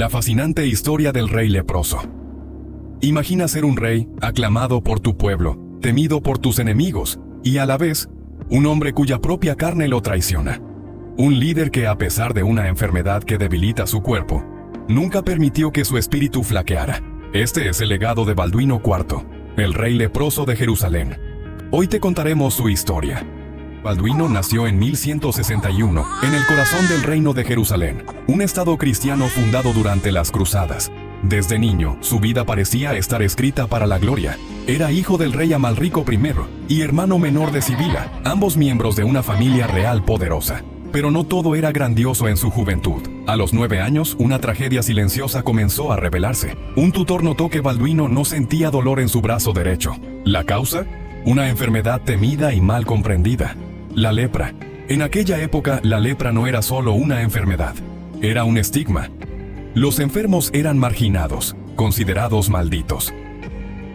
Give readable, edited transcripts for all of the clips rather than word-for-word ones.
La fascinante historia del rey leproso. Imagina ser un rey, aclamado por tu pueblo, temido por tus enemigos, y a la vez, un hombre cuya propia carne lo traiciona. Un líder que, a pesar de una enfermedad que debilita su cuerpo, nunca permitió que su espíritu flaqueara. Este es el legado de Balduino IV, el rey leproso de Jerusalén. Hoy te contaremos su historia. Balduino nació en 1161, en el corazón del reino de Jerusalén, un estado cristiano fundado durante las cruzadas. Desde niño, su vida parecía estar escrita para la gloria. Era hijo del rey Amalrico I y hermano menor de Sibila, ambos miembros de una familia real poderosa. Pero no todo era grandioso en su juventud. A los 9 años, una tragedia silenciosa comenzó a revelarse. Un tutor notó que Balduino no sentía dolor en su brazo derecho. ¿La causa? Una enfermedad temida y mal comprendida. La lepra. En aquella época, la lepra no era solo una enfermedad. Era un estigma. Los enfermos eran marginados, considerados malditos.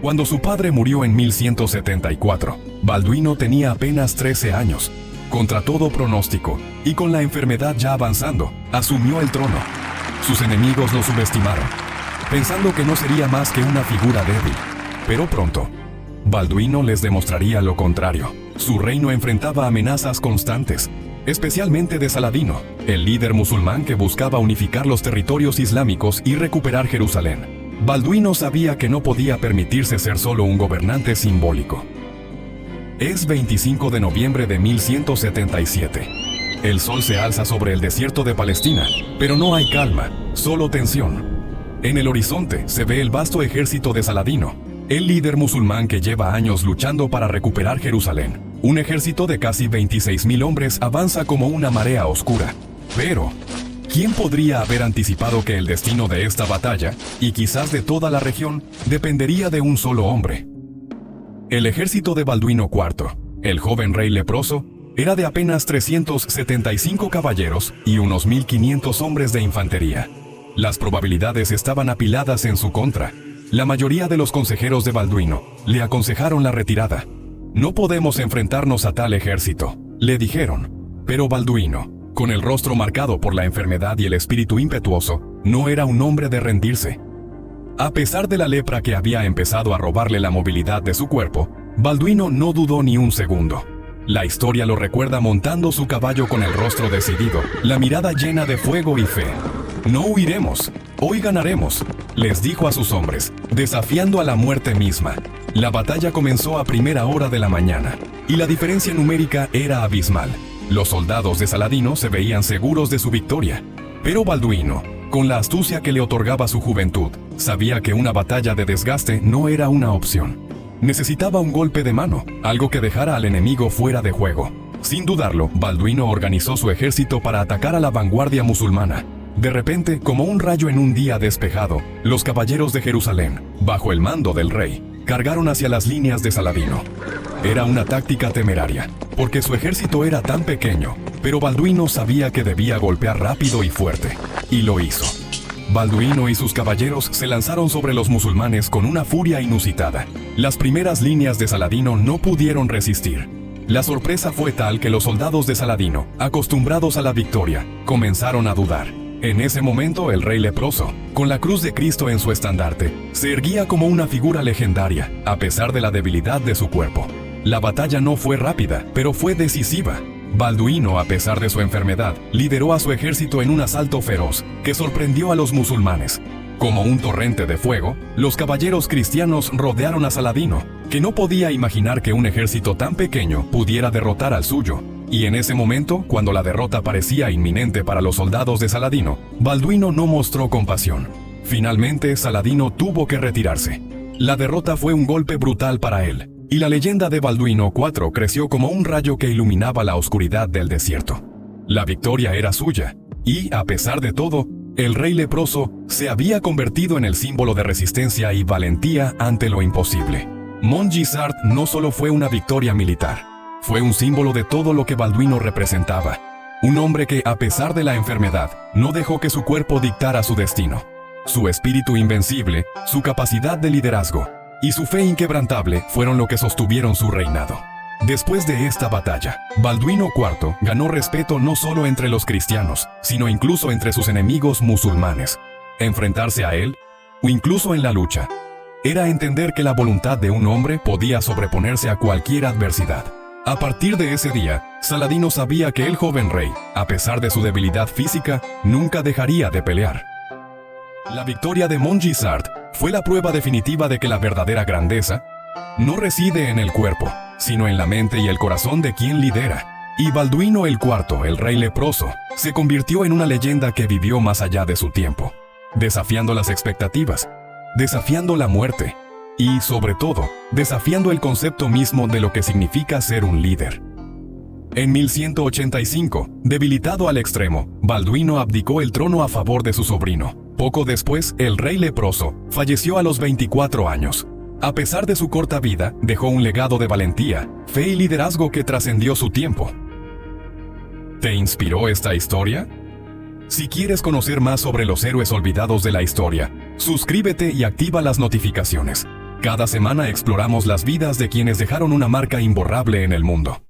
Cuando su padre murió en 1174, Balduino tenía apenas 13 años. Contra todo pronóstico, y con la enfermedad ya avanzando, asumió el trono. Sus enemigos lo subestimaron, pensando que no sería más que una figura débil. Pero pronto, Balduino les demostraría lo contrario. Su reino enfrentaba amenazas constantes, especialmente de Saladino, el líder musulmán que buscaba unificar los territorios islámicos y recuperar Jerusalén. Balduino sabía que no podía permitirse ser solo un gobernante simbólico. Es 25 de noviembre de 1177. El sol se alza sobre el desierto de Palestina, pero no hay calma, solo tensión. En el horizonte se ve el vasto ejército de Saladino, el líder musulmán que lleva años luchando para recuperar Jerusalén. Un ejército de casi 26.000 hombres avanza como una marea oscura. Pero, ¿quién podría haber anticipado que el destino de esta batalla, y quizás de toda la región, dependería de un solo hombre? El ejército de Balduino IV, el joven rey leproso, era de apenas 375 caballeros y unos 1.500 hombres de infantería. Las probabilidades estaban apiladas en su contra. La mayoría de los consejeros de Balduino le aconsejaron la retirada. No podemos enfrentarnos a tal ejército, le dijeron. Pero Balduino, con el rostro marcado por la enfermedad y el espíritu impetuoso, no era un hombre de rendirse. A pesar de la lepra que había empezado a robarle la movilidad de su cuerpo, Balduino no dudó ni un segundo. La historia lo recuerda montando su caballo con el rostro decidido, la mirada llena de fuego y fe. «No huiremos, hoy ganaremos», les dijo a sus hombres, desafiando a la muerte misma. La batalla comenzó a primera hora de la mañana, y la diferencia numérica era abismal. Los soldados de Saladino se veían seguros de su victoria, pero Balduino, con la astucia que le otorgaba su juventud, sabía que una batalla de desgaste no era una opción. Necesitaba un golpe de mano, algo que dejara al enemigo fuera de juego. Sin dudarlo, Balduino organizó su ejército para atacar a la vanguardia musulmana. De repente, como un rayo en un día despejado, los caballeros de Jerusalén, bajo el mando del rey, cargaron hacia las líneas de Saladino. Era una táctica temeraria, porque su ejército era tan pequeño, pero Balduino sabía que debía golpear rápido y fuerte, y lo hizo. Balduino y sus caballeros se lanzaron sobre los musulmanes con una furia inusitada. Las primeras líneas de Saladino no pudieron resistir. La sorpresa fue tal que los soldados de Saladino, acostumbrados a la victoria, comenzaron a dudar. En ese momento el rey leproso, con la cruz de Cristo en su estandarte, se erguía como una figura legendaria, a pesar de la debilidad de su cuerpo. La batalla no fue rápida, pero fue decisiva. Balduino, a pesar de su enfermedad, lideró a su ejército en un asalto feroz, que sorprendió a los musulmanes. Como un torrente de fuego, los caballeros cristianos rodearon a Saladino, que no podía imaginar que un ejército tan pequeño pudiera derrotar al suyo. Y en ese momento, cuando la derrota parecía inminente para los soldados de Saladino, Balduino no mostró compasión. Finalmente, Saladino tuvo que retirarse. La derrota fue un golpe brutal para él, y la leyenda de Balduino IV creció como un rayo que iluminaba la oscuridad del desierto. La victoria era suya, y, a pesar de todo, el rey leproso se había convertido en el símbolo de resistencia y valentía ante lo imposible. Montgisart no solo fue una victoria militar, fue un símbolo de todo lo que Balduino representaba. Un hombre que, a pesar de la enfermedad, no dejó que su cuerpo dictara su destino. Su espíritu invencible, su capacidad de liderazgo y su fe inquebrantable fueron lo que sostuvieron su reinado. Después de esta batalla, Balduino IV ganó respeto no solo entre los cristianos, sino incluso entre sus enemigos musulmanes. enfrentarse a él, o incluso en la lucha. Era entender que la voluntad de un hombre podía sobreponerse a cualquier adversidad. A partir de ese día, Saladino sabía que el joven rey, a pesar de su debilidad física, nunca dejaría de pelear. La victoria de Montgisart fue la prueba definitiva de que la verdadera grandeza no reside en el cuerpo, sino en la mente y el corazón de quien lidera. Y Balduino el IV, el rey leproso, se convirtió en una leyenda que vivió más allá de su tiempo, desafiando las expectativas, desafiando la muerte y, sobre todo, desafiando el concepto mismo de lo que significa ser un líder. En 1185, debilitado al extremo, Balduino abdicó el trono a favor de su sobrino. Poco después, el rey leproso falleció a los 24 años. A pesar de su corta vida, dejó un legado de valentía, fe y liderazgo que trascendió su tiempo. ¿Te inspiró esta historia? Si quieres conocer más sobre los héroes olvidados de la historia, suscríbete y activa las notificaciones. Cada semana exploramos las vidas de quienes dejaron una marca imborrable en el mundo.